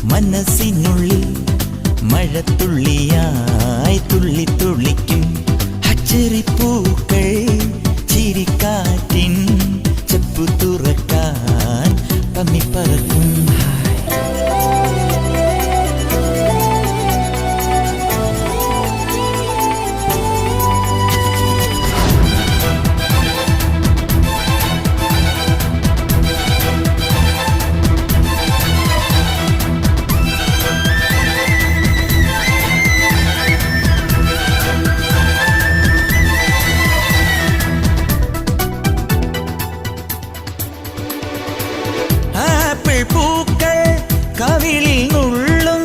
മനസ്സിനുള്ളിൽ മഴത്തുള്ളിയായി തുള്ളി തുള്ളിക്കും അച്ചരിപ്പൂക്കൾ ചിരിക്കാറ്റിൻ ചെപ്പു തുറക്കാൻ പമ്മിപ്പറക്കും. പൂക്കൾ കവിളിൽ നുള്ളും